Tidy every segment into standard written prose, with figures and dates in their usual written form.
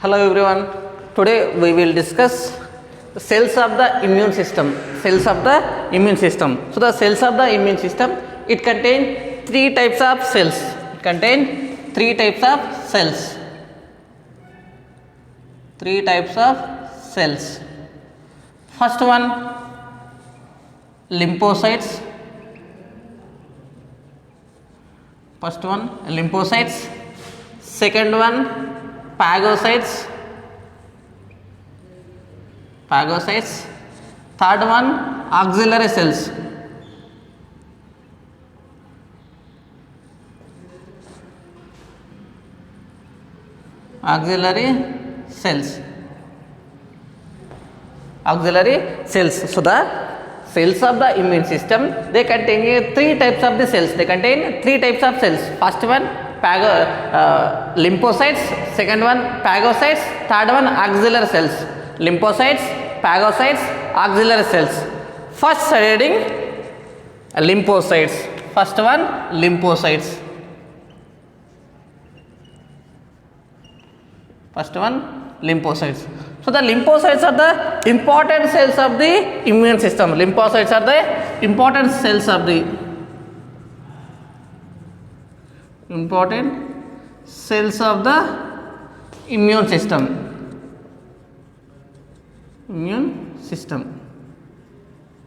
Hello everyone. Today we will discuss the cells of the immune system. Cells of the immune system. So the cells of the immune system, it contain three types of cells. It contain three types of cells. Three types of cells. First one, lymphocytes. First one, lymphocytes. Second one, phagocytes. Phagocytes. Third one, auxiliary cells. Auxiliary cells. Auxiliary cells. So the cells of the immune system, they contain three types of the cells. They contain three types of cells. First one, lymphocytes. Second one, phagocytes. Third one, auxiliary cells. Lymphocytes, phagocytes, auxiliary cells. First studying lymphocytes. First one, lymphocytes. First one, lymphocytes. So the lymphocytes are the important cells of the immune system. Lymphocytes are the important cells of the immune system.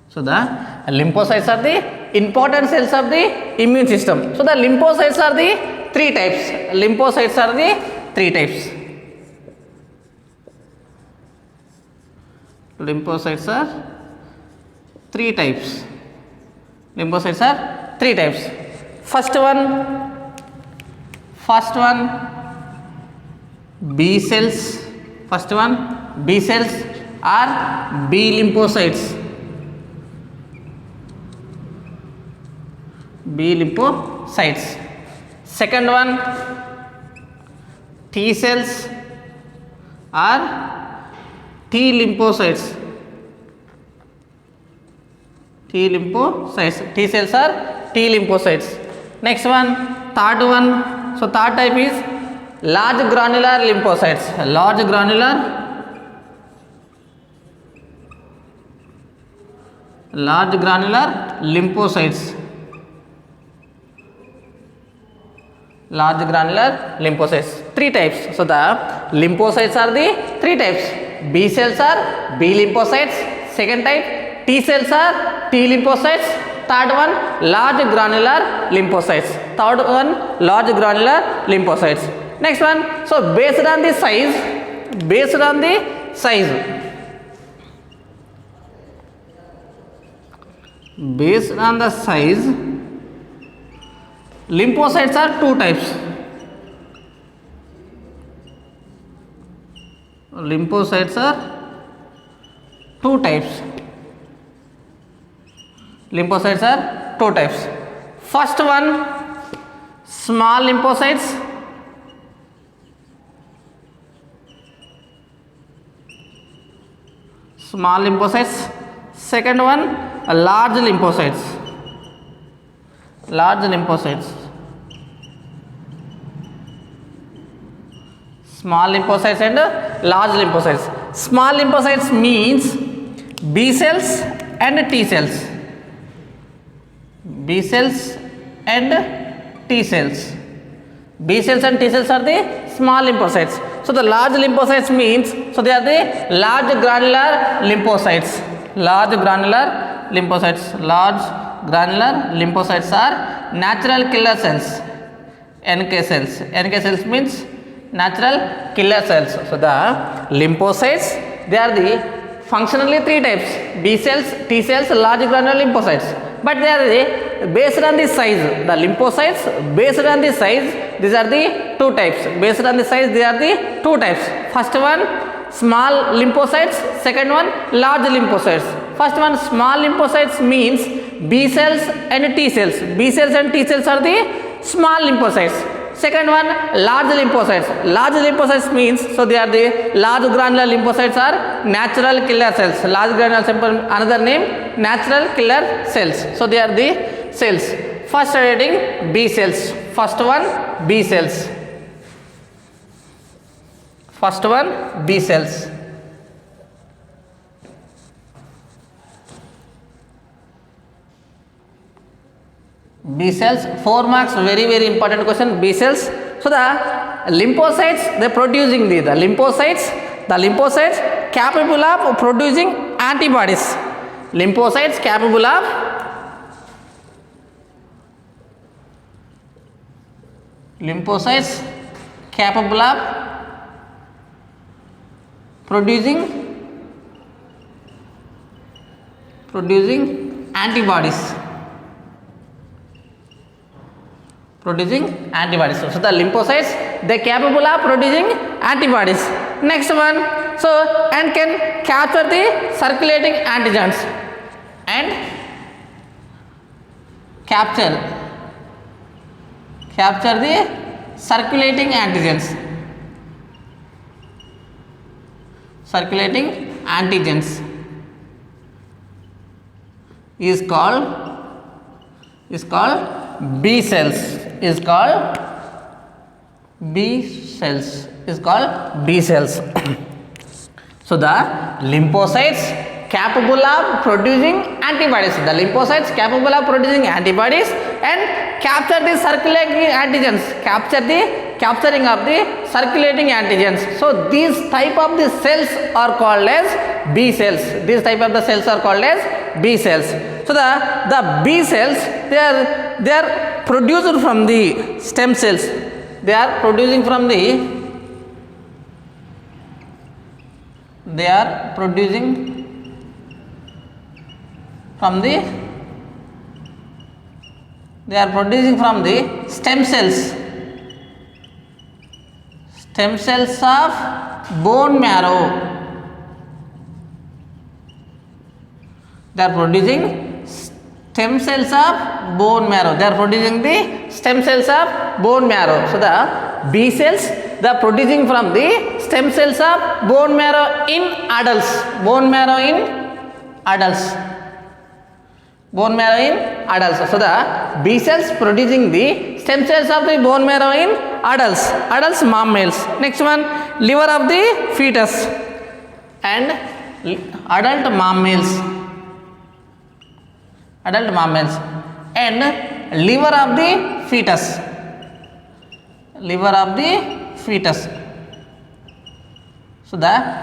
So the lymphocytes are the important cells of the immune system. So the lymphocytes are the three types. Lymphocytes are the three types. Lymphocytes are three types. Lymphocytes are three types. First one, B cells. First one, B cells are B lymphocytes. B lymphocytes. Second one, T cells are T lymphocytes. T lymphocytes. T cells are T lymphocytes. Next one, third one. So third type is large granular lymphocytes. Large granular lymphocytes. Large granular lymphocytes. Three types. So the lymphocytes are the three types. B cells are B lymphocytes. Second type, T cells are T lymphocytes. Third one, large granular lymphocytes. Third one, large granular lymphocytes. Next one, so based on the size, lymphocytes are two types. Lymphocytes are two types. Lymphocytes are two types. First one, small lymphocytes. Small lymphocytes. Second one, large lymphocytes. Large lymphocytes. Small lymphocytes and large lymphocytes. Small lymphocytes means B cells and T cells. B cells and T cells. B cells and T cells are the small lymphocytes. So the large lymphocytes means, so they are the large granular lymphocytes. Large granular lymphocytes. Large granular lymphocytes are natural killer cells. NK cells. NK cells means natural killer cells. So the lymphocytes, they are the functionally three types: B cells, T cells, large granular lymphocytes. But they are the based on the size. The lymphocytes based on the size, these are the two types. Based on the size, they are the two types. First one, small lymphocytes. Second one, large lymphocytes. First one, small lymphocytes means B cells and T cells. B cells and T cells are the small lymphocytes. Second one, large lymphocytes. Large lymphocytes means, so they are the large granular lymphocytes are natural killer cells. Large granular cells, another name, natural killer cells. So they are the cells. First reading B cells. First one, B cells. First one, B cells. B cells, 4 marks, very very important question. B cells. So the lymphocytes, they producing the lymphocytes capable of producing antibodies. Lymphocytes capable of producing antibodies. So the lymphocytes, they capable of producing antibodies. Next one, so and can capture the circulating antigens and capture the circulating antigens. Is called B cells. So the lymphocytes capable of producing antibodies. And capture the circulating antigens. Capturing of the circulating antigens. So these type of the cells are called as B cells. So the B cells, they are produced from the stem cells. They are producing from the stem cells of bone marrow. They are producing stem cells of bone marrow. So the B cells, they are producing from the stem cells of bone marrow in adults. So the B cells producing the stem cells of the bone marrow in adults mom males. Next one, liver of the fetus and adult mom males and liver of the fetus. So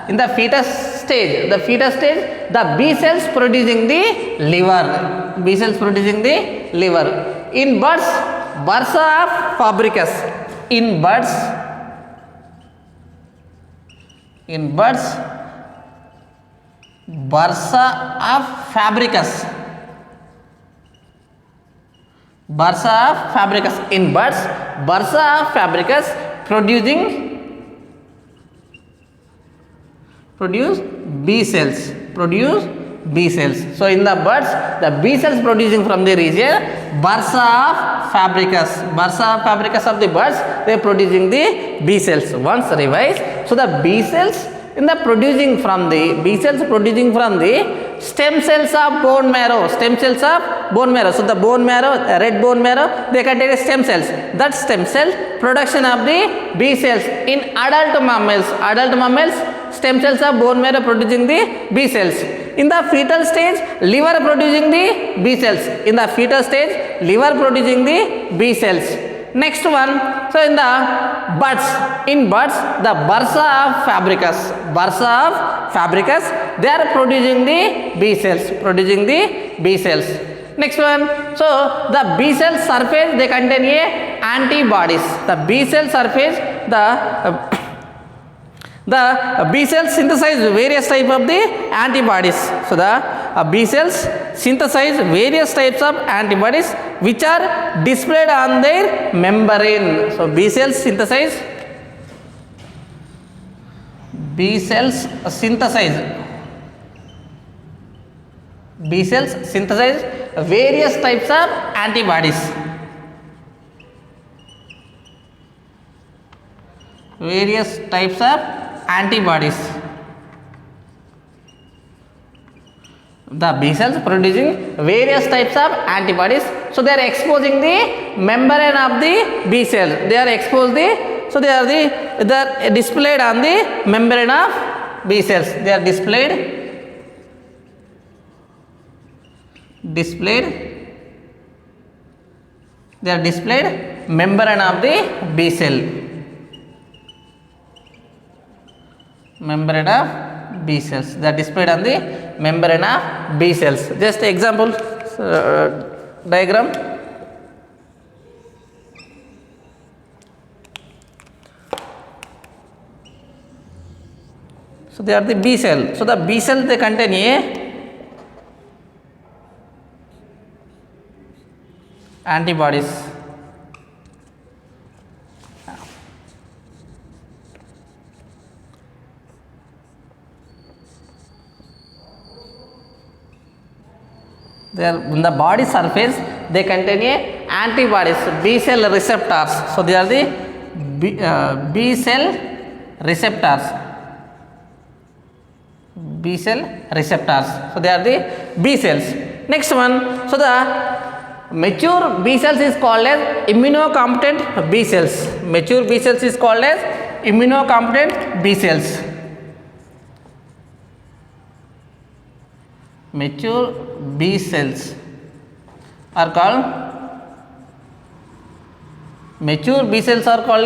in the fetus stage, the B cells producing the liver. In birds, bursa of fabricus. Bursa of fabricus. In birds, bursa of fabricus produce B cells. So in the birds, the B cells producing from the region bursa of fabricus of the birds, they are producing the B cells. Once revised, so the B cells in the producing from the stem cells of bone marrow. So the bone marrow, red bone marrow, they contain stem cells. That stem cell production of the B cells in adult mammals, stem cells of bone marrow producing the B cells. In the fetal stage, liver producing the B cells. Next one, so in birds, the bursa of fabricus, they are producing the B cells. Next one, so the B cell surface, they contain antibodies. The B cell surface, the B cells synthesize various types of the antibodies. So the B cells synthesize various types of antibodies which are displayed on their membrane. So B cells synthesize various types of antibodies. The B cells producing various types of antibodies. So they are exposing the membrane of the B cell. They are exposed the So they are displayed on the membrane of B cells. They are displayed membrane of the B cell. Membrane of B cells. They are displayed on the membrane of B cells. Just example diagram. So they are the B cell. So the B cell they contain antibodies. They are in the body surface. They contain antibodies, B cell receptors. So they are the B cell receptors. B cell receptors. So they are the B cells. Next one. So the mature B cells is called as immunocompetent B cells. Mature B cells is called as immunocompetent B cells. Mature B cells are called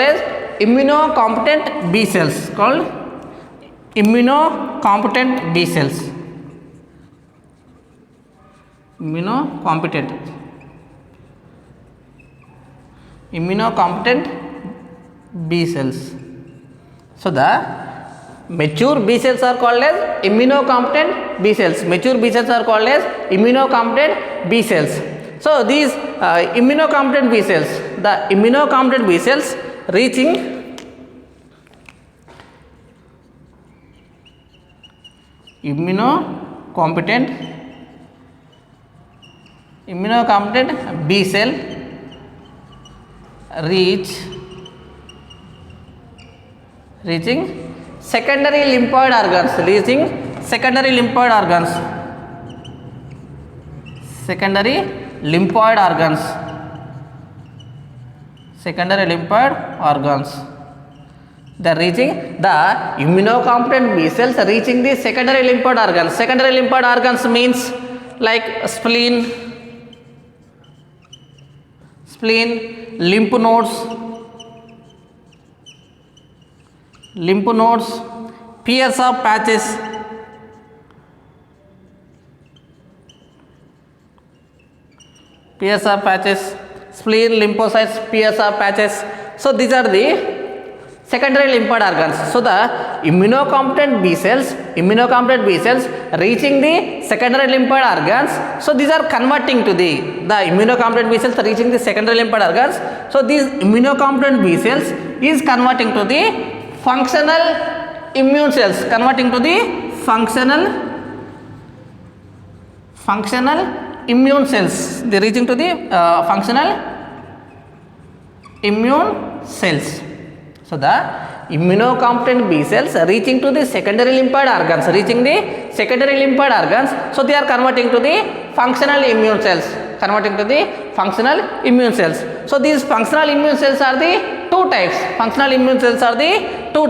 as immunocompetent B cells. Called immunocompetent B cells. Immunocompetent B cells. So the mature B cells are called as immunocompetent B cells. Mature B cells are called as immunocompetent B cells. So these immunocompetent B cells, the immunocompetent B cells reaching immunocompetent B cell reaching secondary lymphoid organs. Secondary lymphoid organs. They are reaching the immunocompetent B cells reaching the secondary lymphoid organs. Secondary lymphoid organs means like spleen, lymph nodes, pairs of patches, spleen, lymphocytes, pairs of patches. So these are the secondary lymphoid organs. So the immunocompetent B cells reaching the secondary lymphoid organs. So these are converting to the immunocompetent B cells reaching the secondary lymphoid organs. So these immunocompetent B cells is converting to the functional immune cells, they reaching to the functional immune cells. So the immunocompetent B cells reaching to the secondary lymphoid organs, so they are converting to the functional immune cells, So these functional immune cells are the two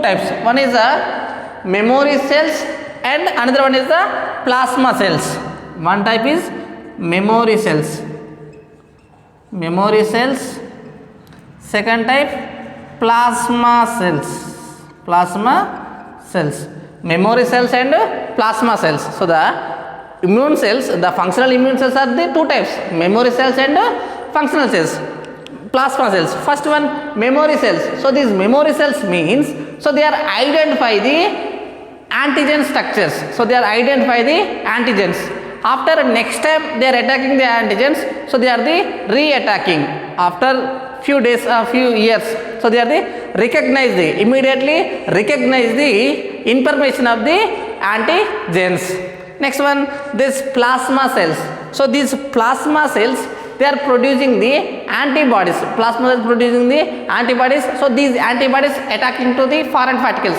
types. One is the memory cells and another one is the plasma cells. One type is memory cells. Second type plasma cells. Memory cells and plasma cells. So the immune cells, the functional immune cells are the two types, memory cells and functional cells, plasma cells. First one, memory cells. So these memory cells means, so they are identify the antigen structures. After next time they are attacking the antigens, so they are the re-attacking after few days or few years. So they are the immediately recognize the information of the antigens. Next one, this plasma cells. So these plasma cells, they are producing the antibodies. So these antibodies attacking to the foreign particles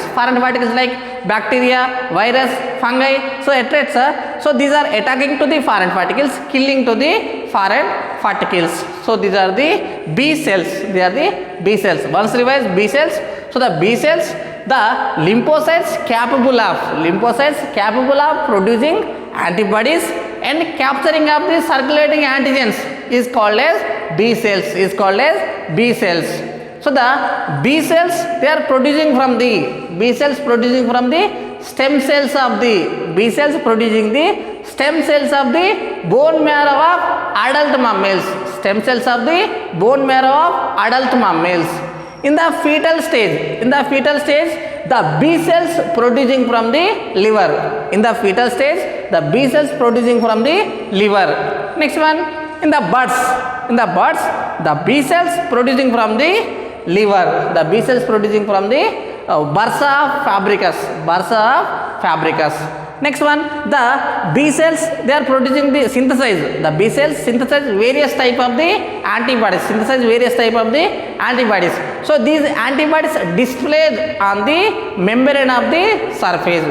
like bacteria, virus, fungi, so etc. So these are attacking to the foreign particles, killing to the foreign particles. So these are the B cells. They are the B cells. Once revise B cells. So the B cells, the lymphocytes capable of producing antibodies and capturing of the circulating antigens is called as B cells. So the B cells, they are producing from the stem cells of the bone marrow of adult mammals. In the fetal stage, the B cells producing from the liver. Next one, in the buds, the B cells producing from the liver. Bursa fabricus. Next one, the B cells, they are producing the synthesize. The B cells synthesize various type of the antibodies. So these antibodies displayed on the membrane of the surface.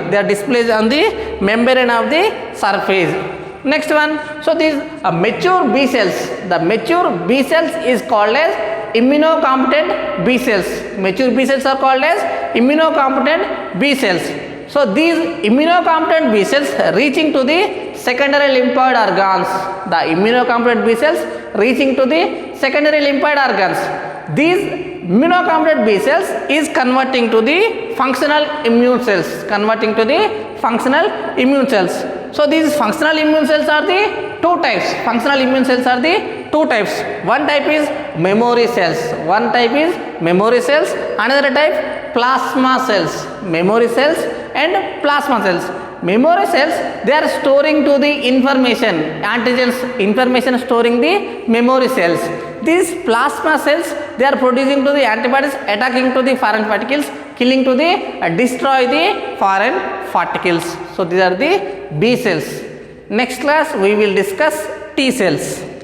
Next one, so these mature B cells. The mature B cells is called as immunocompetent B cells. Mature B cells are called as immunocompetent B cells. So these immunocompetent B cells reaching to the secondary lymphoid organs. These immunocompetent B cells is converting to the functional immune cells. So these functional immune cells are the two types. One type is memory cells. Another type plasma cells. Memory cells Memory cells, they are storing to the information storing the memory cells. These plasma cells, they are producing to the antibodies, attacking to the foreign particles, killing to the destroy the foreign particles. So these are the B cells. Next class we will discuss T cells.